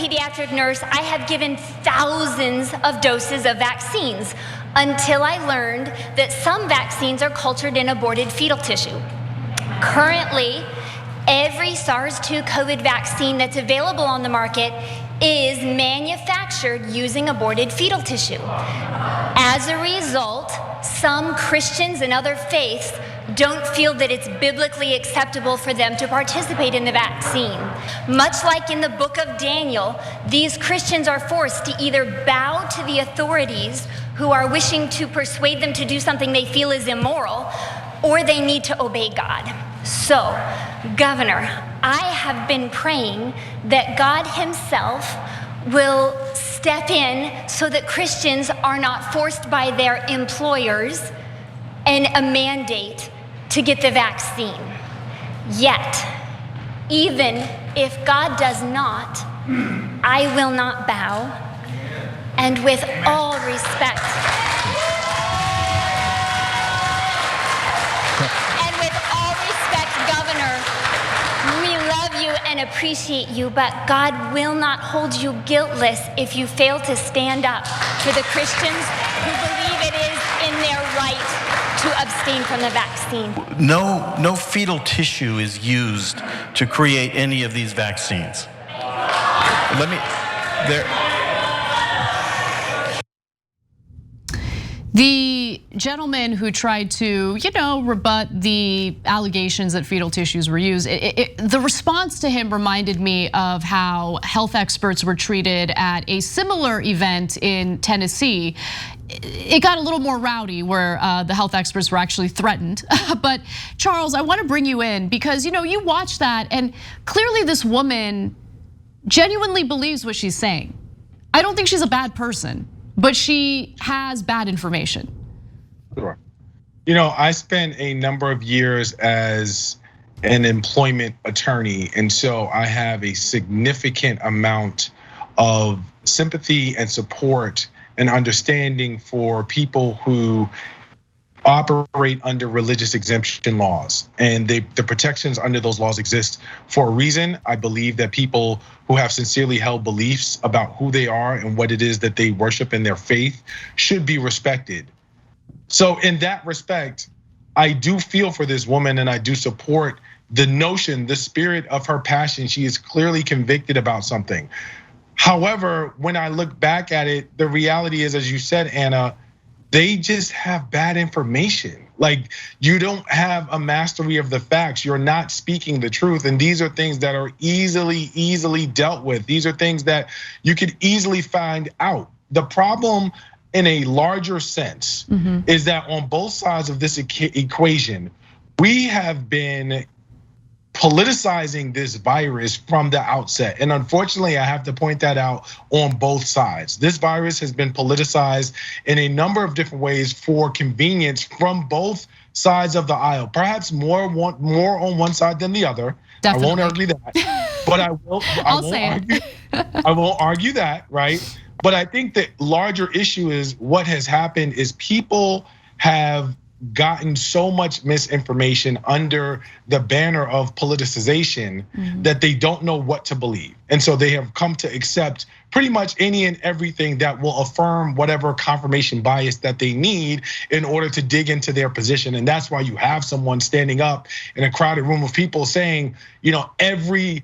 pediatric nurse, I have given thousands of doses of vaccines until I learned that some vaccines are cultured in aborted fetal tissue. Currently, every SARS-2 COVID vaccine that's available on the market is manufactured using aborted fetal tissue. As a result, some Christians and other faiths don't feel that it's biblically acceptable for them to participate in the vaccine. Much like in the book of Daniel, these Christians are forced to either bow to the authorities who are wishing to persuade them to do something they feel is immoral, or they need to obey God. So, Governor, I have been praying that God himself will step in so that Christians are not forced by their employers and a mandate to get the vaccine. Yet, even if God does not, I will not bow. And with all respect, Governor, we love you and appreciate you, but God will not hold you guiltless if you fail to stand up for the Christians who believe it is in their right to abstain from the vaccine. No fetal tissue is used to create any of these vaccines. The gentleman who tried to, rebut the allegations that fetal tissues were used, the response to him reminded me of how health experts were treated at a similar event in Tennessee. It got a little more rowdy where the health experts were actually threatened. But Charles, I want to bring you in because you watch that and clearly this woman genuinely believes what she's saying. I don't think she's a bad person, but she has bad information. Sure. I spent a number of years as an employment attorney, and so I have a significant amount of sympathy and support and understanding for people who operate under religious exemption laws, and the protections under those laws exist for a reason. I believe that people who have sincerely held beliefs about who they are and what it is that they worship in their faith should be respected. So in that respect, I do feel for this woman and I do support the notion, the spirit of her passion. She is clearly convicted about something. However, when I look back at it, the reality is, as you said, Anna, they just have bad information. Like, you don't have a mastery of the facts. You're not speaking the truth. And these are things that are easily dealt with. These are things that you could easily find out. The problem in a larger sense is that on both sides of this equation, we have been politicizing this virus from the outset. And unfortunately, I have to point that out on both sides. This virus has been politicized in a number of different ways for convenience from both sides of the aisle. Perhaps more on one side than the other. Definitely. I won't argue that, but I won't argue that, right? But I think the larger issue is what has happened is people have gotten so much misinformation under the banner of politicization that they don't know what to believe. And so they have come to accept pretty much any and everything that will affirm whatever confirmation bias that they need in order to dig into their position. And that's why you have someone standing up in a crowded room of people saying, every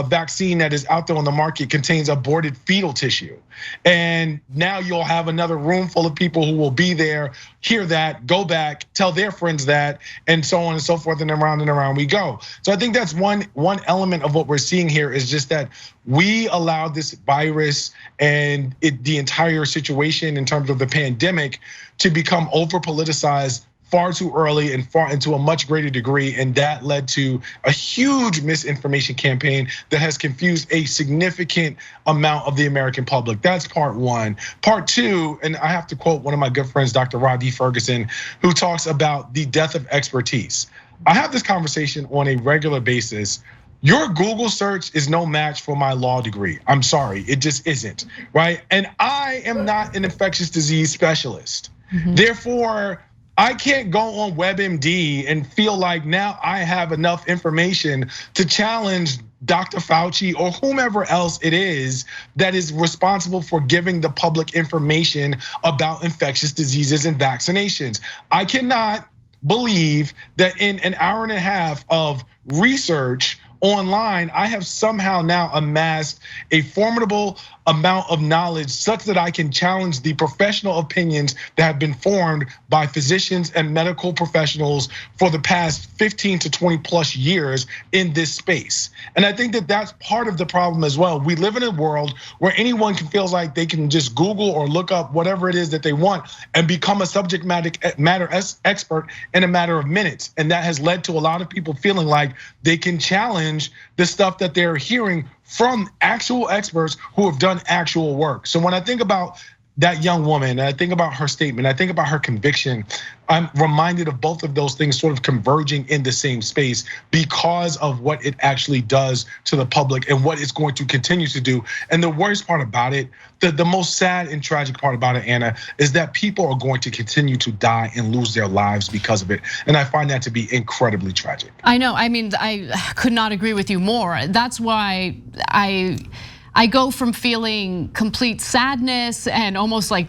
vaccine that is out there on the market contains aborted fetal tissue. And now you'll have another room full of people who will be there, hear that, go back, tell their friends that, and so on and so forth, and around we go. So I think that's one element of what we're seeing here is just that we allowed this virus and the entire situation in terms of the pandemic to become over politicized far too early and far into a much greater degree, and that led to a huge misinformation campaign that has confused a significant amount of the American public. That's part one. Part two, and I have to quote one of my good friends, Dr. Rodney Ferguson, who talks about the death of expertise. I have this conversation on a regular basis. Your Google search is no match for my law degree. I'm sorry, it just isn't, right? And I am not an infectious disease specialist. Therefore, I can't go on WebMD and feel like now I have enough information to challenge Dr. Fauci or whomever else it is that is responsible for giving the public information about infectious diseases and vaccinations. I cannot believe that in an hour and a half of research online, I have somehow now amassed a formidable amount of knowledge such that I can challenge the professional opinions that have been formed by physicians and medical professionals for the past 15 to 20 plus years in this space. And I think that that's part of the problem as well. We live in a world where anyone can feel like they can just Google or look up whatever it is that they want and become a subject matter expert in a matter of minutes. And that has led to a lot of people feeling like they can challenge the stuff that they're hearing from actual experts who have done actual work. So when I think about that young woman, and I think about her statement, I think about her conviction, I'm reminded of both of those things sort of converging in the same space because of what it actually does to the public and what it's going to continue to do. And the worst part about it, the most sad and tragic part about it, Anna, is that people are going to continue to die and lose their lives because of it. And I find that to be incredibly tragic. I know, I mean, I could not agree with you more. That's why I go from feeling complete sadness and almost like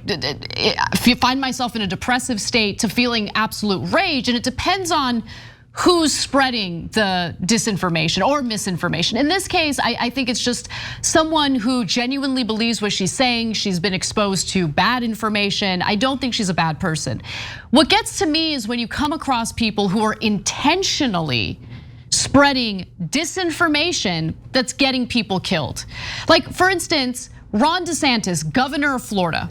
find myself in a depressive state to feeling absolute rage. And it depends on who's spreading the disinformation or misinformation. In this case, I think it's just someone who genuinely believes what she's saying. She's been exposed to bad information. I don't think she's a bad person. What gets to me is when you come across people who are intentionally spreading disinformation that's getting people killed. Like, for instance, Ron DeSantis, governor of Florida,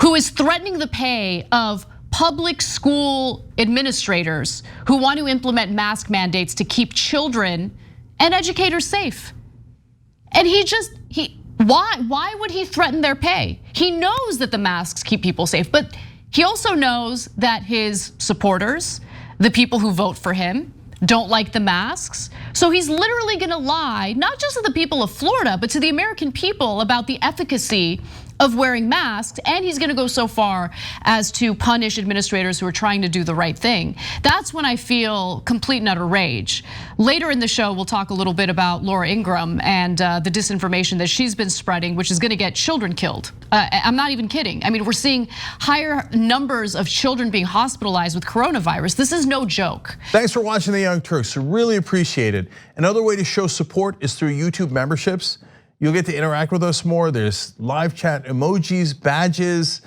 who is threatening the pay of public school administrators who want to implement mask mandates to keep children and educators safe. And why would he threaten their pay? He knows that the masks keep people safe, but he also knows that his supporters, the people who vote for him, don't like the masks. So he's literally gonna lie, not just to the people of Florida, but to the American people about the efficacy of wearing masks, and he's gonna go so far as to punish administrators who are trying to do the right thing. That's when I feel complete and utter rage. Later in the show, we'll talk a little bit about Laura Ingraham and the disinformation that she's been spreading, which is gonna get children killed. I'm not even kidding. I mean, we're seeing higher numbers of children being hospitalized with coronavirus. This is no joke. Thanks for watching The Young Turks, really appreciate it. Another way to show support is through YouTube memberships. You'll get to interact with us more. There's live chat emojis, badges.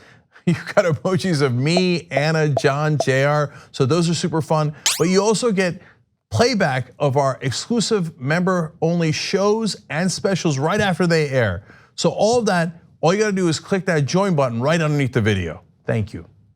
You've got emojis of me, Anna, John, JR. So those are super fun. But you also get playback of our exclusive member-only shows and specials right after they air. So all of that, all you gotta do is click that join button right underneath the video. Thank you.